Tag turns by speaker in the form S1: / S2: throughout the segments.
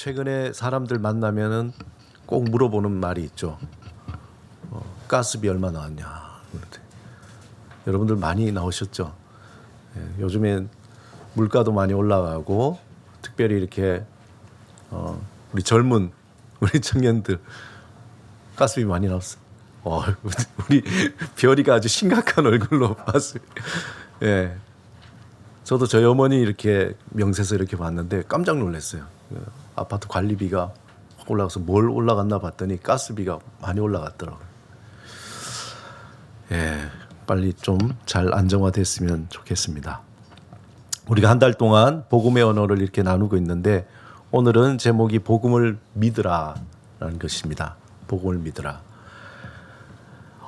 S1: 최근에 사람들 만나면은 꼭 물어보는 말이 있죠. 가스비 얼마 나왔냐. 그런데 여러분들 많이 나오셨죠. 요즘엔 물가도 많이 올라가고 특별히 이렇게 우리 젊은 우리 청년들 가스비 많이 나왔어. 우리 별이가 아주 심각한 얼굴로 봤어요. 예. 저도 저희 어머니 이렇게 명세서 이렇게 봤는데 깜짝 놀랐어요. 아파트 관리비가 확 올라가서 뭘 올라갔나 봤더니 가스비가 많이 올라갔더라고요. 예, 빨리 좀 잘 안정화됐으면 좋겠습니다. 우리가 한 달 동안 복음의 언어를 이렇게 나누고 있는데 오늘은 제목이 복음을 믿으라라는 것입니다. 복음을 믿으라.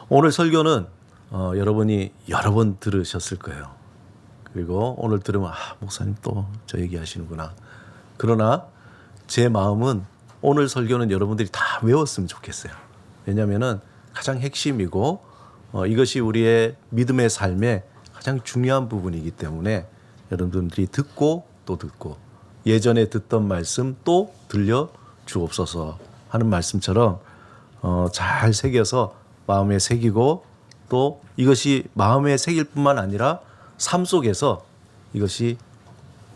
S1: 오늘 설교는 여러분이 여러 번 들으셨을 거예요. 그리고 오늘 들으면 목사님 또 저 얘기하시는구나. 그러나 제 마음은 오늘 설교는 여러분들이 다 외웠으면 좋겠어요. 왜냐하면 가장 핵심이고 이것이 우리의 믿음의 삶의 가장 중요한 부분이기 때문에 여러분들이 듣고 또 듣고 예전에 듣던 말씀 또 들려 주옵소서 하는 말씀처럼 잘 새겨서 마음에 새기고 또 이것이 마음에 새길 뿐만 아니라 삶 속에서 이것이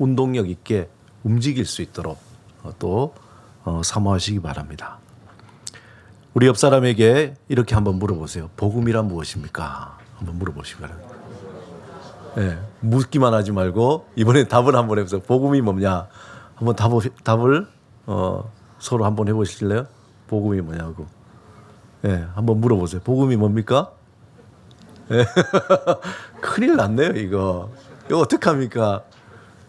S1: 운동력 있게 움직일 수 있도록 또 사모하시기 바랍니다. 우리 옆 사람에게 이렇게 한번 물어보세요. 복음이란 무엇입니까? 한번 물어보시기 바랍니다. 네, 묻기만 하지 말고 이번에 답을 한번 해보세요. 복음이 뭐냐? 한번 답을 서로 한번 해보실래요? 복음이 뭐냐고. 네, 한번 물어보세요. 복음이 뭡니까? 네. 큰일 났네요, 이거. 이거 어떡합니까?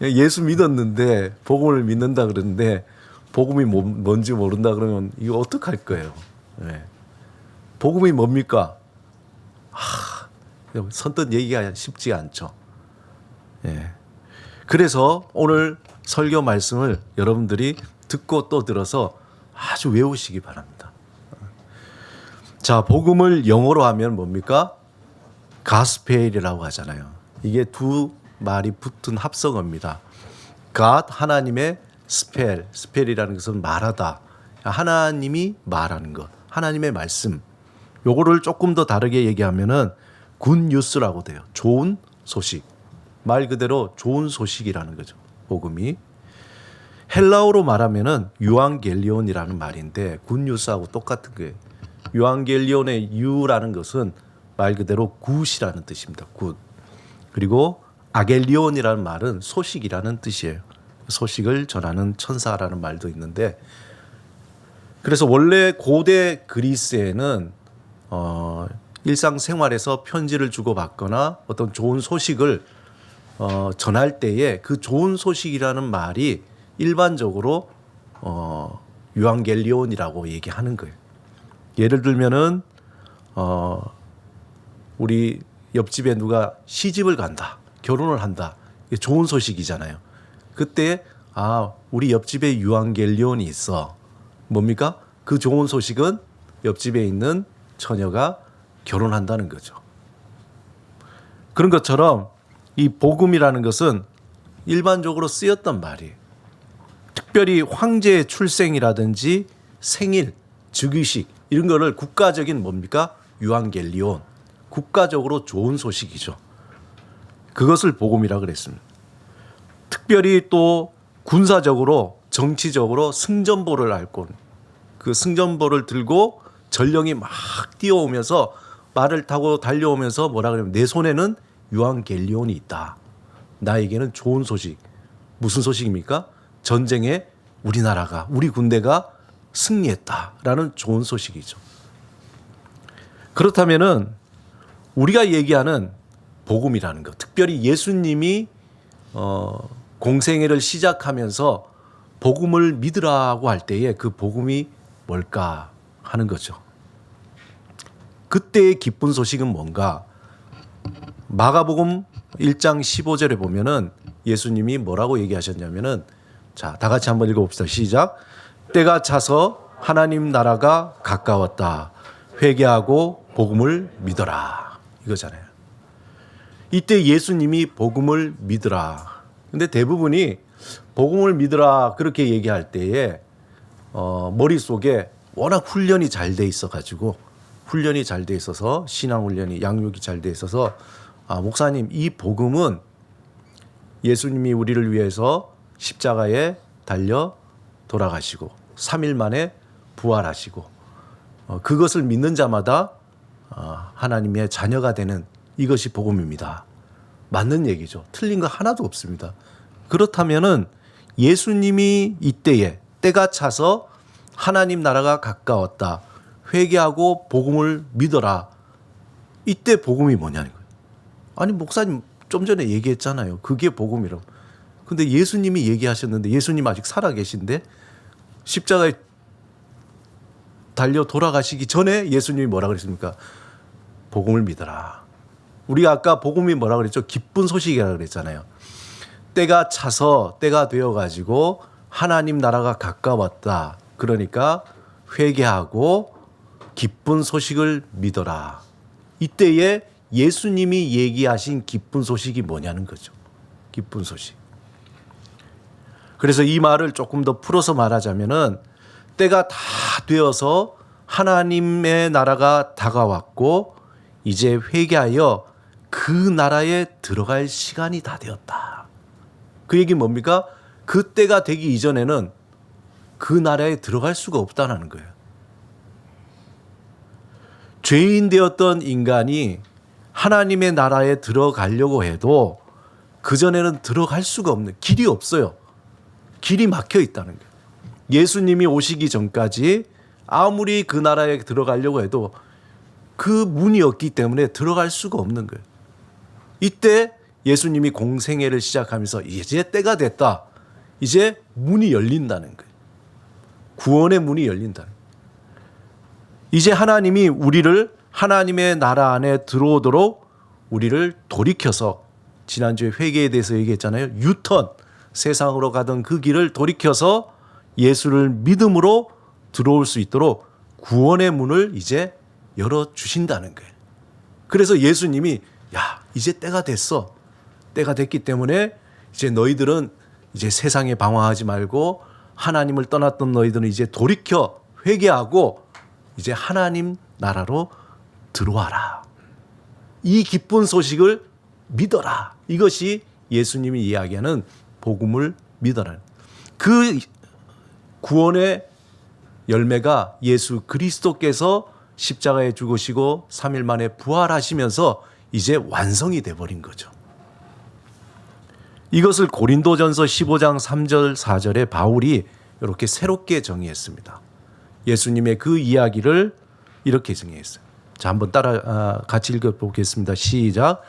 S1: 예수 믿었는데 복음을 믿는다 그러는데 복음이 뭔지 모른다 그러면 이거 어떡할 거예요? 네. 복음이 뭡니까? 선뜻 얘기가 쉽지 않죠. 예. 그래서 오늘 설교 말씀을 여러분들이 듣고 또 들어서 아주 외우시기 바랍니다. 자, 복음을 영어로 하면 뭡니까? 가스페일이라고 하잖아요. 이게 두 말이 붙은 합성어입니다. God, 하나님의 스펠이라는 것은 말하다. 하나님이 말하는 것. 하나님의 말씀. 요거를 조금 더 다르게 얘기하면은 굿뉴스라고 돼요. 좋은 소식. 말 그대로 좋은 소식이라는 거죠. 복음이. 헬라어로 말하면은 유앙겔리온이라는 말인데 굿뉴스하고 똑같은 거예요. 유앙겔리온의 유라는 것은 말 그대로 굿이라는 뜻입니다. 굿. 그리고 아겔리온이라는 말은 소식이라는 뜻이에요. 소식을 전하는 천사라는 말도 있는데 그래서 원래 고대 그리스에는 일상생활에서 편지를 주고받거나 어떤 좋은 소식을 전할 때에 그 좋은 소식이라는 말이 일반적으로 유앙겔리온이라고 얘기하는 거예요. 예를 들면은 우리 옆집에 누가 시집을 간다, 결혼을 한다, 이게 좋은 소식이잖아요. 그때 우리 옆집에 유앙겔리온이 있어. 뭡니까? 그 좋은 소식은 옆집에 있는 처녀가 결혼한다는 거죠. 그런 것처럼 이 복음이라는 것은 일반적으로 쓰였던 말이에요. 특별히 황제의 출생이라든지 생일, 즉위식 이런 거를 국가적인 뭡니까? 유앙겔리온. 국가적으로 좋은 소식이죠. 그것을 복음이라 그랬습니다. 특별히 또 군사적으로 정치적으로 승전보를 앓고 그 승전보를 들고 전령이 막 뛰어오면서 말을 타고 달려오면서 뭐라 그러냐면 내 손에는 유앙겔리온이 있다. 나에게는 좋은 소식. 무슨 소식입니까? 전쟁에 우리나라가 우리 군대가 승리했다라는 좋은 소식이죠. 그렇다면은 우리가 얘기하는 복음이라는 것, 특별히 예수님이 공생애를 시작하면서 복음을 믿으라고 할 때에 그 복음이 뭘까 하는 거죠. 그때의 기쁜 소식은 뭔가? 마가복음 1장 15절에 보면은 예수님이 뭐라고 얘기하셨냐면은 자, 다 같이 한번 읽어봅시다. 시작. 때가 차서 하나님 나라가 가까웠다. 회개하고 복음을 믿어라. 이거잖아요. 이때 예수님이 복음을 믿으라. 근데 대부분이 복음을 믿으라 그렇게 얘기할 때에 머릿속에 워낙 훈련이 잘 돼 있어가지고 훈련이 잘 돼 있어서 신앙 훈련이 양육이 잘 돼 있어서 목사님 이 복음은 예수님이 우리를 위해서 십자가에 달려 돌아가시고 3일 만에 부활하시고 그것을 믿는 자마다 하나님의 자녀가 되는 이것이 복음입니다. 맞는 얘기죠. 틀린 거 하나도 없습니다. 그렇다면은 예수님이 이때에 때가 차서 하나님 나라가 가까웠다. 회개하고 복음을 믿어라. 이때 복음이 뭐냐는 거예요. 아니 목사님 좀 전에 얘기했잖아요. 그게 복음이라고. 근데 예수님이 얘기하셨는데 예수님 아직 살아 계신데 십자가에 달려 돌아가시기 전에 예수님이 뭐라 그랬습니까? 복음을 믿어라. 우리가 아까 복음이 뭐라 그랬죠? 기쁜 소식이라고 그랬잖아요. 때가 차서 때가 되어가지고 하나님 나라가 가까웠다. 그러니까 회개하고 기쁜 소식을 믿어라. 이때에 예수님이 얘기하신 기쁜 소식이 뭐냐는 거죠. 기쁜 소식. 그래서 이 말을 조금 더 풀어서 말하자면은 때가 다 되어서 하나님의 나라가 다가왔고 이제 회개하여 그 나라에 들어갈 시간이 다 되었다. 그 얘기 뭡니까? 그 때가 되기 이전에는 그 나라에 들어갈 수가 없다는 거예요. 죄인 되었던 인간이 하나님의 나라에 들어가려고 해도 그전에는 들어갈 수가 없는 길이 없어요. 길이 막혀 있다는 거예요. 예수님이 오시기 전까지 아무리 그 나라에 들어가려고 해도 그 문이 없기 때문에 들어갈 수가 없는 거예요. 이때 예수님이 공생애를 시작하면서 이제 때가 됐다. 이제 문이 열린다는 거예요. 구원의 문이 열린다는 거예요. 이제 하나님이 우리를 하나님의 나라 안에 들어오도록 우리를 돌이켜서 지난주에 회개에 대해서 얘기했잖아요. 유턴, 세상으로 가던 그 길을 돌이켜서 예수를 믿음으로 들어올 수 있도록 구원의 문을 이제 열어주신다는 거예요. 그래서 예수님이 이제 때가 됐어. 때가 됐기 때문에 이제 너희들은 이제 세상에 방황하지 말고 하나님을 떠났던 너희들은 이제 돌이켜 회개하고 이제 하나님 나라로 들어와라. 이 기쁜 소식을 믿어라. 이것이 예수님이 이야기하는 복음을 믿어라. 그 구원의 열매가 예수 그리스도께서 십자가에 죽으시고 3일 만에 부활하시면서 이제 완성이 돼버린 거죠. 이것을 고린도전서 15장 3절 4절에 바울이 이렇게 새롭게 정의했습니다. 예수님의 그 이야기를 이렇게 정의했어요. 자, 한번 같이 읽어보겠습니다. 시작.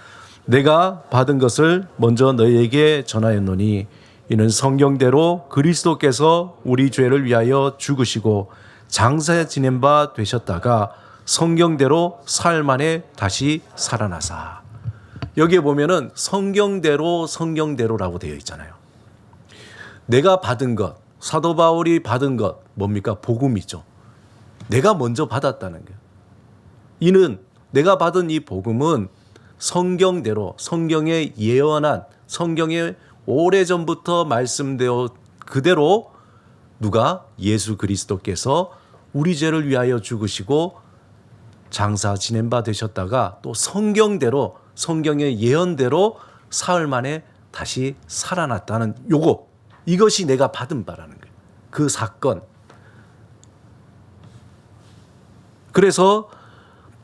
S1: 내가 받은 것을 먼저 너희에게 전하였노니 이는 성경대로 그리스도께서 우리 죄를 위하여 죽으시고 장사 지낸 바 되셨다가 성경대로 사흘 만에 다시 살아나사. 여기에 보면은 성경대로라고 되어 있잖아요. 내가 받은 것, 사도 바울이 받은 것 뭡니까? 복음이죠. 내가 먼저 받았다는 거예요. 이는 내가 받은 이 복음은 성경대로, 성경에 예언한, 성경에 오래전부터 말씀되어 그대로 누가? 예수 그리스도께서 우리 죄를 위하여 죽으시고 장사 지낸 바 되셨다가 또 성경대로, 성경의 예언대로 사흘 만에 다시 살아났다는 이것이 내가 받은 바라는 거예요. 그 사건. 그래서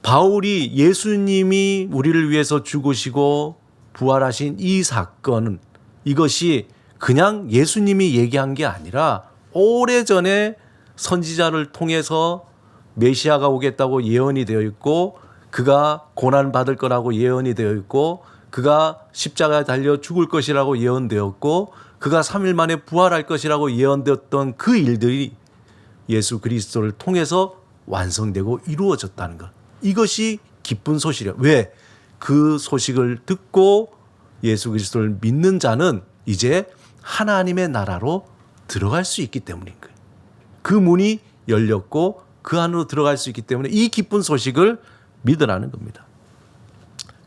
S1: 바울이 예수님이 우리를 위해서 죽으시고 부활하신 이 사건은 이것이 그냥 예수님이 얘기한 게 아니라 오래전에 선지자를 통해서 메시아가 오겠다고 예언이 되어 있고 그가 고난받을 거라고 예언이 되어 있고 그가 십자가에 달려 죽을 것이라고 예언되었고 그가 3일 만에 부활할 것이라고 예언되었던 그 일들이 예수 그리스도를 통해서 완성되고 이루어졌다는 것. 이것이 기쁜 소식이에요. 왜? 그 소식을 듣고 예수 그리스도를 믿는 자는 이제 하나님의 나라로 들어갈 수 있기 때문인 거예요. 그 문이 열렸고 그 안으로 들어갈 수 있기 때문에 이 기쁜 소식을 믿으라는 겁니다.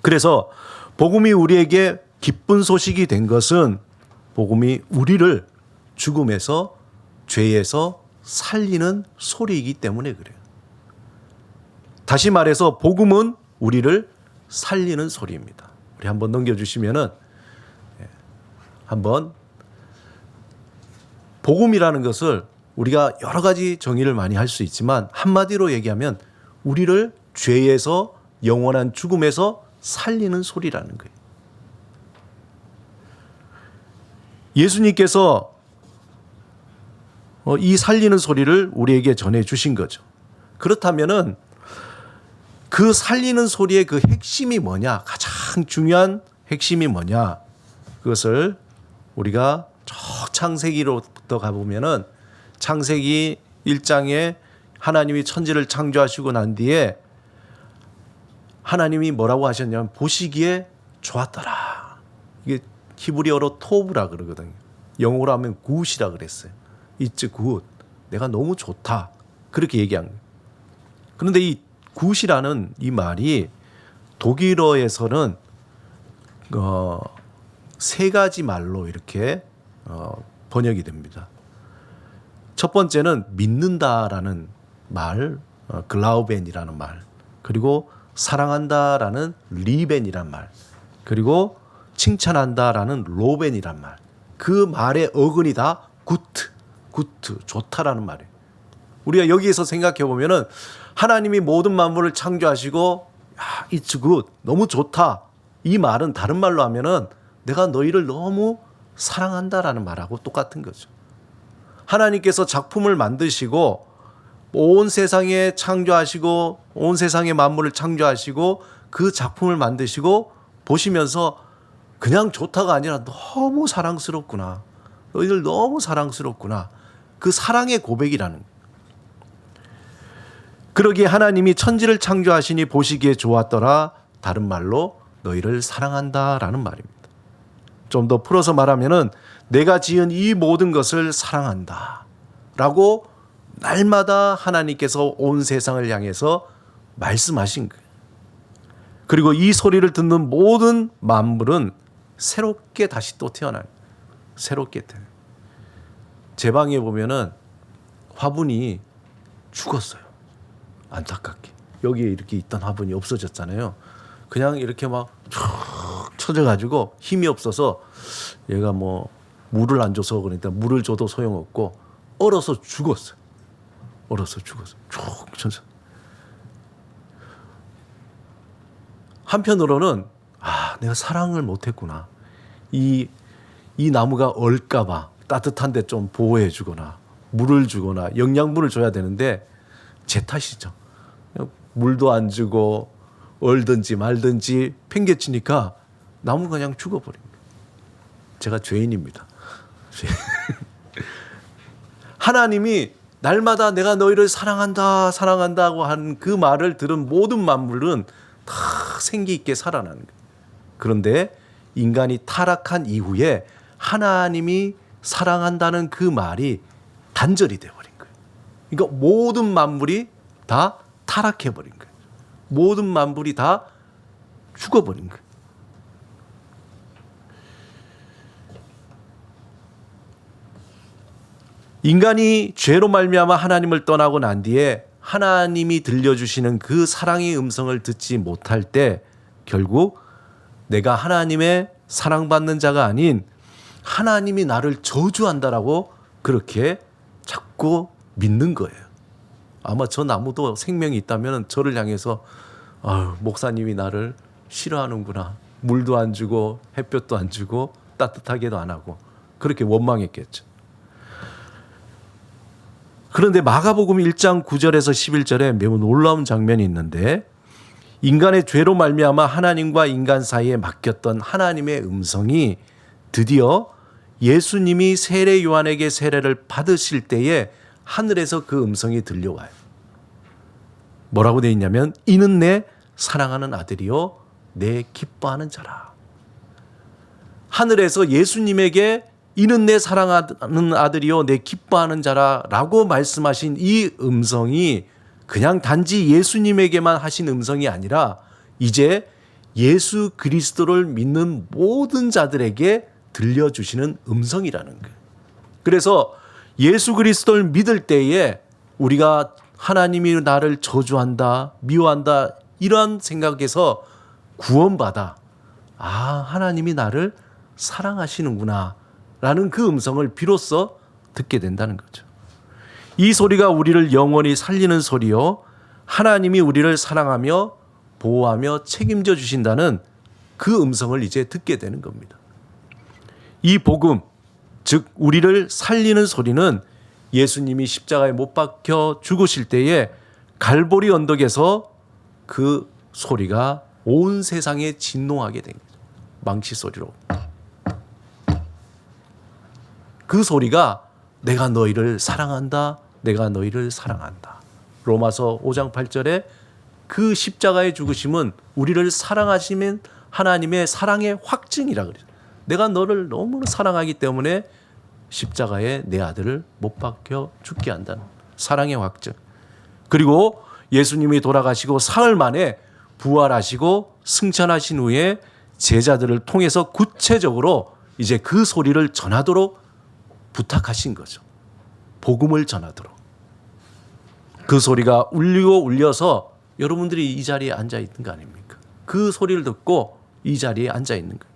S1: 그래서 복음이 우리에게 기쁜 소식이 된 것은 복음이 우리를 죽음에서 죄에서 살리는 소리이기 때문에 그래요. 다시 말해서 복음은 우리를 살리는 소리입니다. 우리 한번 넘겨주시면은 한번 복음이라는 것을 우리가 여러 가지 정의를 많이 할 수 있지만 한마디로 얘기하면 우리를 죄에서 영원한 죽음에서 살리는 소리라는 거예요. 예수님께서 이 살리는 소리를 우리에게 전해 주신 거죠. 그렇다면은 그 살리는 소리의 그 핵심이 뭐냐? 가장 중요한 핵심이 뭐냐? 그것을 우리가 저 창세기로부터 가보면은 창세기 1장에 하나님이 천지를 창조하시고 난 뒤에 하나님이 뭐라고 하셨냐면 보시기에 좋았더라. 이게 히브리어로 토브라 그러거든요. 영어로 하면 굿이라 그랬어요. It's good. 내가 너무 좋다. 그렇게 얘기한 거예요. 그런데 이 굿이라는 이 말이 독일어에서는 세 가지 말로 이렇게 번역이 됩니다. 첫 번째는 믿는다라는 말, 글라우벤이라는 말, 그리고 사랑한다라는 리벤이란 말, 그리고 칭찬한다라는 로벤이란 말. 그 말의 어근이 다 굿, 좋다라는 말이에요. 우리가 여기에서 생각해 보면은 하나님이 모든 만물을 창조하시고 it's good, 너무 좋다. 이 말은 다른 말로 하면은 내가 너희를 너무 사랑한다라는 말하고 똑같은 거죠. 하나님께서 작품을 만드시고 온 세상에 창조하시고 온 세상의 만물을 창조하시고 그 작품을 만드시고 보시면서 그냥 좋다가 아니라 너무 사랑스럽구나. 너희들 너무 사랑스럽구나. 그 사랑의 고백이라는 거예요. 그러기에 하나님이 천지를 창조하시니 보시기에 좋았더라. 다른 말로 너희를 사랑한다라는 말입니다. 좀 더 풀어서 말하면은 내가 지은 이 모든 것을 사랑한다 라고 날마다 하나님께서 온 세상을 향해서 말씀하신 거예요. 그리고 이 소리를 듣는 모든 만물은 새롭게 다시 또 태어나요. 새롭게 태어나요. 제 방에 보면은 화분이 죽었어요. 안타깝게. 여기에 이렇게 있던 화분이 없어졌잖아요. 그냥 이렇게 막 쭉 쳐져가지고 힘이 없어서 얘가 뭐 물을 안 줘서 그러니까 물을 줘도 소용없고 얼어서 죽었어요. 얼어서 죽었어요. 쭉 쳐져. 한편으로는 내가 사랑을 못했구나. 이 나무가 얼까봐 따뜻한데 좀 보호해 주거나 물을 주거나 영양분을 줘야 되는데 제 탓이죠. 물도 안 주고 얼든지 말든지 팽개치니까 나무가 그냥 죽어버린 거예요. 제가 죄인입니다. 하나님이 날마다 내가 너희를 사랑한다고 한 그 말을 들은 모든 만물은 다 생기 있게 살아나는 거예요. 그런데 인간이 타락한 이후에 하나님이 사랑한다는 그 말이 단절이 되어버린 거예요. 그러니까 모든 만물이 다 타락해버린 거예요. 모든 만물이 다 죽어버린 거예요. 인간이 죄로 말미암아 하나님을 떠나고 난 뒤에 하나님이 들려주시는 그 사랑의 음성을 듣지 못할 때 결국 내가 하나님의 사랑받는 자가 아닌 하나님이 나를 저주한다라고 그렇게 자꾸 믿는 거예요. 아마 저 나무도 생명이 있다면 저를 향해서 목사님이 나를 싫어하는구나. 물도 안 주고 햇볕도 안 주고 따뜻하게도 안 하고 그렇게 원망했겠죠. 그런데 마가복음 1장 9절에서 11절에 매우 놀라운 장면이 있는데 인간의 죄로 말미암아 하나님과 인간 사이에 막혔던 하나님의 음성이 드디어 예수님이 세례 요한에게 세례를 받으실 때에 하늘에서 그 음성이 들려와요. 뭐라고 되어 있냐면 이는 내 사랑하는 아들이요 내 기뻐하는 자라. 하늘에서 예수님에게 이는 내 사랑하는 아들이요 내 기뻐하는 자라 라고 말씀하신 이 음성이 그냥 단지 예수님에게만 하신 음성이 아니라 이제 예수 그리스도를 믿는 모든 자들에게 들려주시는 음성이라는 거예요. 그래서 예수 그리스도를 믿을 때에 우리가 하나님이 나를 저주한다, 미워한다 이런 생각에서 구원받아 하나님이 나를 사랑하시는구나 라는 그 음성을 비로소 듣게 된다는 거죠. 이 소리가 우리를 영원히 살리는 소리요, 하나님이 우리를 사랑하며 보호하며 책임져 주신다는 그 음성을 이제 듣게 되는 겁니다. 이 복음, 즉 우리를 살리는 소리는 예수님이 십자가에 못 박혀 죽으실 때에 갈보리 언덕에서 그 소리가 온 세상에 진동하게 된 거죠. 망치 소리로. 그 소리가 내가 너희를 사랑한다, 내가 너희를 사랑한다. 로마서 5장 8절에 그 십자가의 죽으심은 우리를 사랑하시는 하나님의 사랑의 확증이라 그래요. 내가 너를 너무나 사랑하기 때문에 십자가에 내 아들을 못 박혀 죽게 한다는 사랑의 확증. 그리고 예수님이 돌아가시고 사흘 만에 부활하시고 승천하신 후에 제자들을 통해서 구체적으로 이제 그 소리를 전하도록 부탁하신 거죠. 복음을 전하도록. 그 소리가 울리고 울려서 여러분들이 이 자리에 앉아 있는 거 아닙니까? 그 소리를 듣고 이 자리에 앉아 있는 거예요.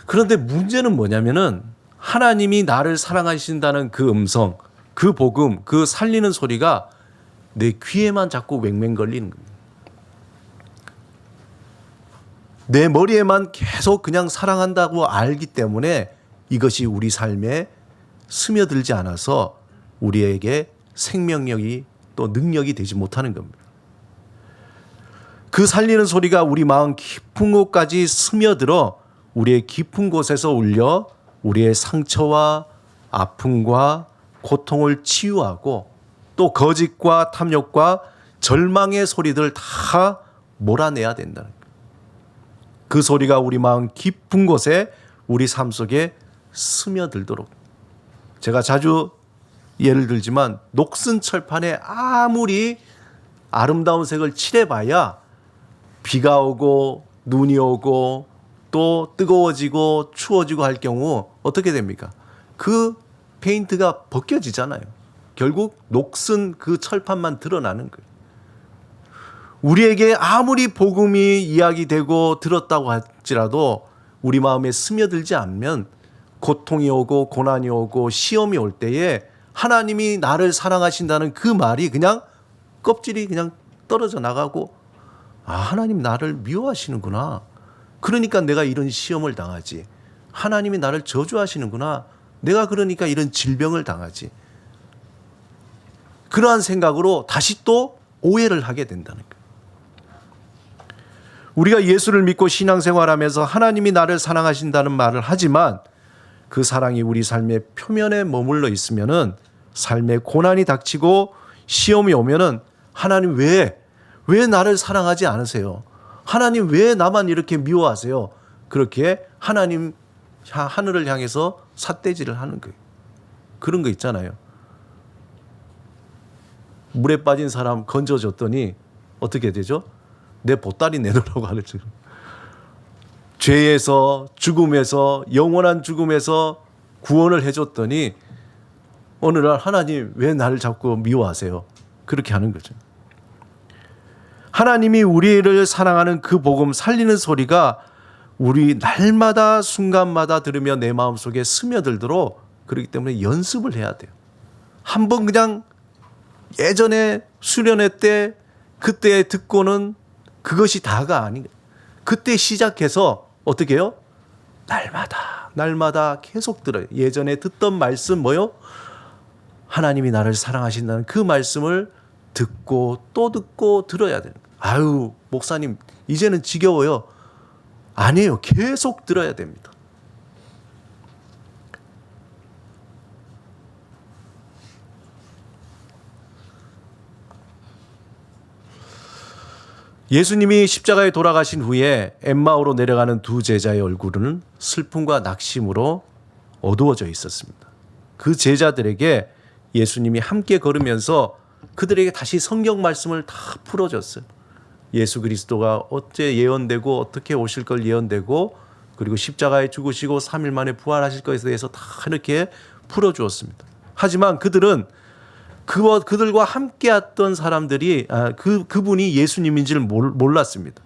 S1: 그런데 문제는 뭐냐면은 하나님이 나를 사랑하신다는 그 음성, 그 복음, 그 살리는 소리가 내 귀에만 자꾸 맹맹 걸리는 거예요. 내 머리에만 계속 그냥 사랑한다고 알기 때문에 이것이 우리 삶에 스며들지 않아서 우리에게 생명력이 또 능력이 되지 못하는 겁니다. 그 살리는 소리가 우리 마음 깊은 곳까지 스며들어 우리의 깊은 곳에서 울려 우리의 상처와 아픔과 고통을 치유하고 또 거짓과 탐욕과 절망의 소리들 다 몰아내야 된다는 거예요. 그 소리가 우리 마음 깊은 곳에 우리 삶 속에 스며들도록. 제가 자주 예를 들지만 녹슨 철판에 아무리 아름다운 색을 칠해봐야 비가 오고 눈이 오고 또 뜨거워지고 추워지고 할 경우 어떻게 됩니까? 그 페인트가 벗겨지잖아요. 결국 녹슨 그 철판만 드러나는 거예요. 우리에게 아무리 복음이 이야기되고 들었다고 할지라도 우리 마음에 스며들지 않으면 고통이 오고 고난이 오고 시험이 올 때에 하나님이 나를 사랑하신다는 그 말이 그냥 껍질이 그냥 떨어져 나가고 하나님 나를 미워하시는구나. 그러니까 내가 이런 시험을 당하지. 하나님이 나를 저주하시는구나. 내가 그러니까 이런 질병을 당하지. 그러한 생각으로 다시 또 오해를 하게 된다는 거예요. 우리가 예수를 믿고 신앙생활하면서 하나님이 나를 사랑하신다는 말을 하지만 그 사랑이 우리 삶의 표면에 머물러 있으면은 삶에 고난이 닥치고 시험이 오면은 하나님 왜 나를 사랑하지 않으세요? 하나님 왜 나만 이렇게 미워하세요? 그렇게 하나님 하늘을 향해서 삿대질을 하는 거예요. 그런 거 있잖아요. 물에 빠진 사람 건져줬더니 어떻게 되죠? 내 보따리 내놓으라고 하죠. 죄에서 죽음에서 영원한 죽음에서 구원을 해줬더니 어느 날 하나님 왜 나를 자꾸 미워하세요? 그렇게 하는 거죠. 하나님이 우리를 사랑하는 그 복음 살리는 소리가 우리 날마다 순간마다 들으며 내 마음속에 스며들도록 그렇기 때문에 연습을 해야 돼요. 한번 그냥 예전에 수련회 때 그때 듣고는 그것이 다가 아닌 그때 시작해서 어떻게 해요? 날마다 계속 들어요. 예전에 듣던 말씀 뭐요? 하나님이 나를 사랑하신다는 그 말씀을 듣고 또 듣고 들어야 돼요. 아유 목사님 이제는 지겨워요. 아니에요. 계속 들어야 됩니다. 예수님이 십자가에 돌아가신 후에 엠마오로 내려가는 두 제자의 얼굴은 슬픔과 낙심으로 어두워져 있었습니다. 그 제자들에게 예수님이 함께 걸으면서 그들에게 다시 성경 말씀을 다 풀어줬어요. 예수 그리스도가 어째 예언되고 어떻게 오실 걸 예언되고 그리고 십자가에 죽으시고 3일 만에 부활하실 것에 대해서 다 이렇게 풀어주었습니다. 하지만 그들은 그들과 함께했던 사람들이 그분이 예수님인지를 몰랐습니다.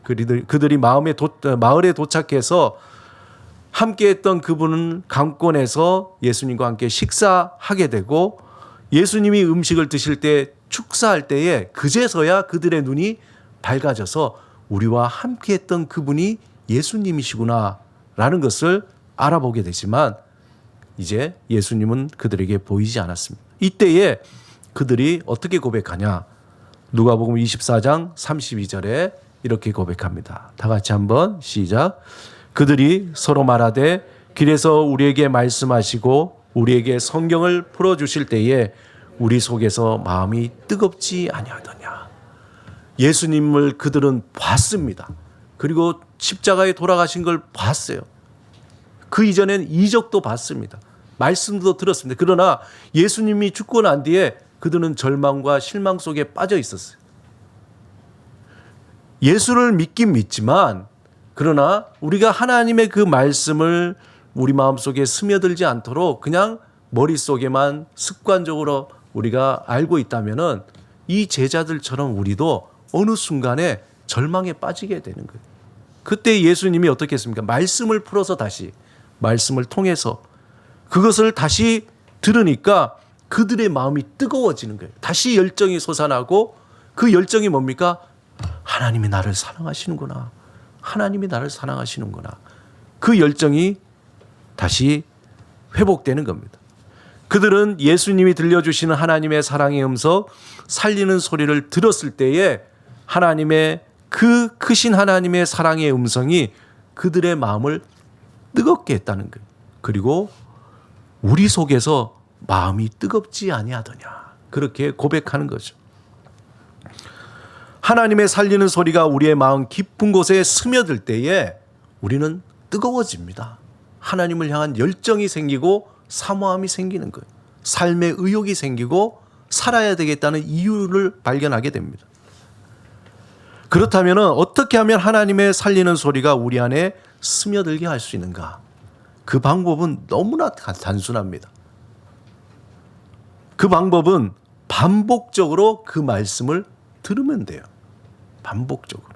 S1: 그들이 마을에 도착해서 함께했던 그분은 강권에서 예수님과 함께 식사하게 되고 예수님이 음식을 드실 때 축사할 때에 그제서야 그들의 눈이 밝아져서 우리와 함께했던 그분이 예수님이시구나라는 것을 알아보게 되지만 이제 예수님은 그들에게 보이지 않았습니다. 이때에 그들이 어떻게 고백하냐? 누가복음 24장 32절에 이렇게 고백합니다. 다 같이 한번 시작. 그들이 서로 말하되 길에서 우리에게 말씀하시고 우리에게 성경을 풀어주실 때에 우리 속에서 마음이 뜨겁지 아니하더냐. 예수님을 그들은 봤습니다. 그리고 십자가에 돌아가신 걸 봤어요. 그 이전엔 이적도 봤습니다. 말씀도 들었습니다. 그러나 예수님이 죽고 난 뒤에 그들은 절망과 실망 속에 빠져 있었어요. 예수를 믿긴 믿지만 그러나 우리가 하나님의 그 말씀을 우리 마음속에 스며들지 않도록 그냥 머릿속에만 습관적으로 우리가 알고 있다면은 이 제자들처럼 우리도 어느 순간에 절망에 빠지게 되는 거예요. 그때 예수님이 어떻게 했습니까? 말씀을 풀어서 다시 말씀을 통해서 그것을 다시 들으니까 그들의 마음이 뜨거워지는 거예요. 다시 열정이 솟아나고 그 열정이 뭡니까? 하나님이 나를 사랑하시는구나. 하나님이 나를 사랑하시는구나. 그 열정이 다시 회복되는 겁니다. 그들은 예수님이 들려주시는 하나님의 사랑의 음성, 살리는 소리를 들었을 때에 하나님의 그 크신 하나님의 사랑의 음성이 그들의 마음을 뜨겁게 했다는 거예요. 그리고 우리 속에서 마음이 뜨겁지 아니하더냐. 그렇게 고백하는 거죠. 하나님의 살리는 소리가 우리의 마음 깊은 곳에 스며들 때에 우리는 뜨거워집니다. 하나님을 향한 열정이 생기고 사모함이 생기는 거예요. 삶의 의욕이 생기고 살아야 되겠다는 이유를 발견하게 됩니다. 그렇다면 어떻게 하면 하나님의 살리는 소리가 우리 안에 스며들게 할 수 있는가? 그 방법은 너무나 단순합니다. 그 방법은 반복적으로 그 말씀을 들으면 돼요. 반복적으로.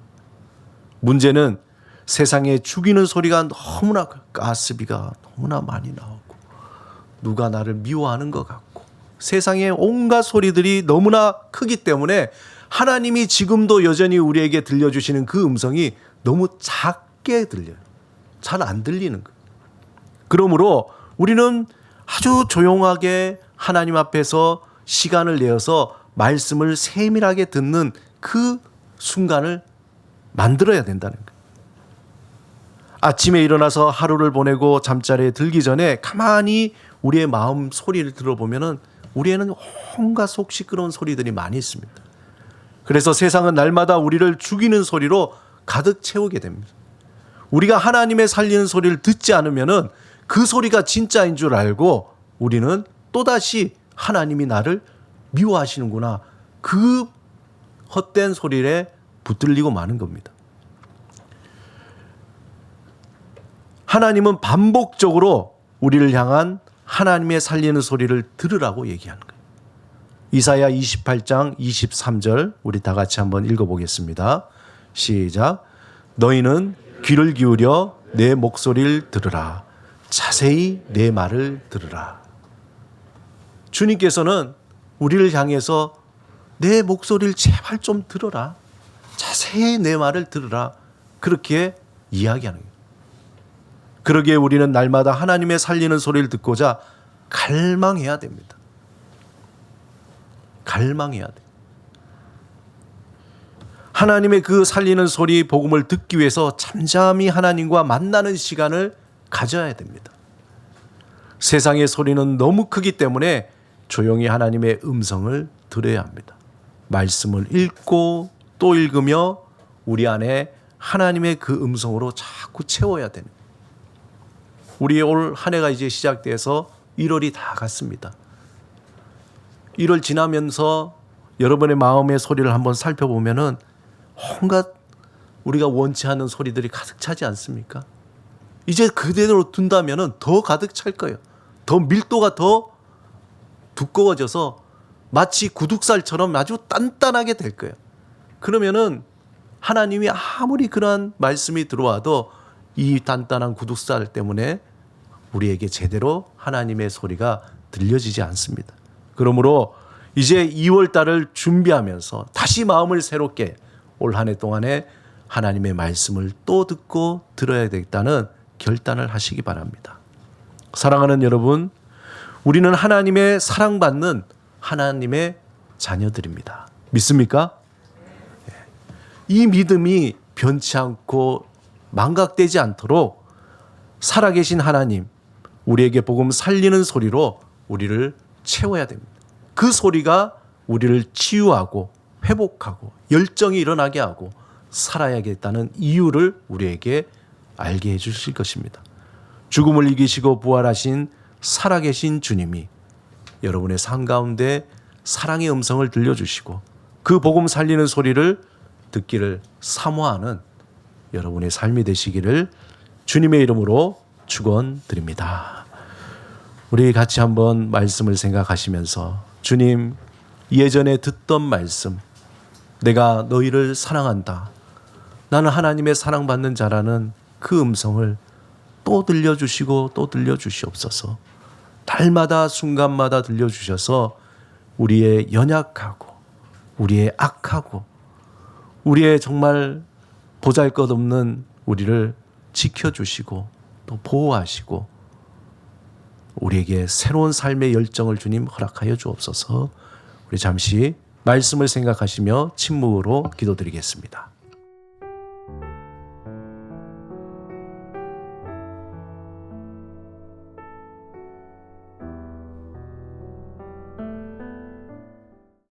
S1: 문제는 세상에 죽이는 소리가 너무나 가스비가 너무나 많이 나오고 누가 나를 미워하는 것 같고 세상의 온갖 소리들이 너무나 크기 때문에 하나님이 지금도 여전히 우리에게 들려주시는 그 음성이 너무 작게 들려요. 잘 안 들리는 거예요. 그러므로 우리는 아주 조용하게 하나님 앞에서 시간을 내어서 말씀을 세밀하게 듣는 그 순간을 만들어야 된다는 거예요. 아침에 일어나서 하루를 보내고 잠자리에 들기 전에 가만히 우리의 마음 소리를 들어보면 우리에는 온갖 속 시끄러운 소리들이 많이 있습니다. 그래서 세상은 날마다 우리를 죽이는 소리로 가득 채우게 됩니다. 우리가 하나님의 살리는 소리를 듣지 않으면 그 소리가 진짜인 줄 알고 우리는 또다시 하나님이 나를 미워하시는구나. 그 헛된 소리에 붙들리고 마는 겁니다. 하나님은 반복적으로 우리를 향한 하나님의 살리는 소리를 들으라고 얘기하는 거예요. 이사야 28장 23절 우리 다 같이 한번 읽어보겠습니다. 시작. 너희는 귀를 기울여 내 목소리를 들으라. 자세히 내 말을 들으라. 주님께서는 우리를 향해서 내 목소리를 제발 좀 들어라. 자세히 내 말을 들으라. 그렇게 이야기하는 거예요. 그러기에 우리는 날마다 하나님의 살리는 소리를 듣고자 갈망해야 됩니다. 갈망해야 돼. 하나님의 그 살리는 소리 복음을 듣기 위해서 잠잠히 하나님과 만나는 시간을 가져야 됩니다. 세상의 소리는 너무 크기 때문에 조용히 하나님의 음성을 들어야 합니다. 말씀을 읽고 또 읽으며 우리 안에 하나님의 그 음성으로 자꾸 채워야 되는 거예요. 우리 올 한 해가 이제 시작돼서 1월이 다 갔습니다. 1월 지나면서 여러분의 마음의 소리를 한번 살펴보면은 온갖 우리가 원치 않는 소리들이 가득 차지 않습니까? 이제 그대로 둔다면은 더 가득 찰 거예요. 더 밀도가 더 두꺼워져서 마치 구둑살처럼 아주 단단하게 될 거예요. 그러면은 하나님이 아무리 그러한 말씀이 들어와도 이 단단한 구둑살 때문에 우리에게 제대로 하나님의 소리가 들려지지 않습니다. 그러므로 이제 2월 달을 준비하면서 다시 마음을 새롭게 올 한 해 동안에 하나님의 말씀을 또 듣고 들어야 되겠다는 결단을 하시기 바랍니다. 사랑하는 여러분, 우리는 하나님의 사랑받는 하나님의 자녀들입니다. 믿습니까? 이 믿음이 변치 않고 망각되지 않도록 살아계신 하나님, 우리에게 복음 살리는 소리로 우리를 채워야 됩니다. 그 소리가 우리를 치유하고 회복하고 열정이 일어나게 하고 살아야겠다는 이유를 우리에게 알게 해 주실 것입니다. 죽음을 이기시고 부활하신 살아계신 주님이 여러분의 삶 가운데 사랑의 음성을 들려주시고 그 복음 살리는 소리를 듣기를 사모하는 여러분의 삶이 되시기를 주님의 이름으로 축원드립니다. 우리 같이 한번 말씀을 생각하시면서 주님, 예전에 듣던 말씀, 내가 너희를 사랑한다, 나는 하나님의 사랑받는 자라는 그 음성을 또 들려주시고 또 들려주시옵소서. 달마다 순간마다 들려주셔서 우리의 연약하고 우리의 악하고 우리의 정말 보잘것없는 우리를 지켜주시고 또 보호하시고 우리에게 새로운 삶의 열정을 주님 허락하여 주옵소서. 우리 잠시 말씀을 생각하시며 침묵으로 기도드리겠습니다.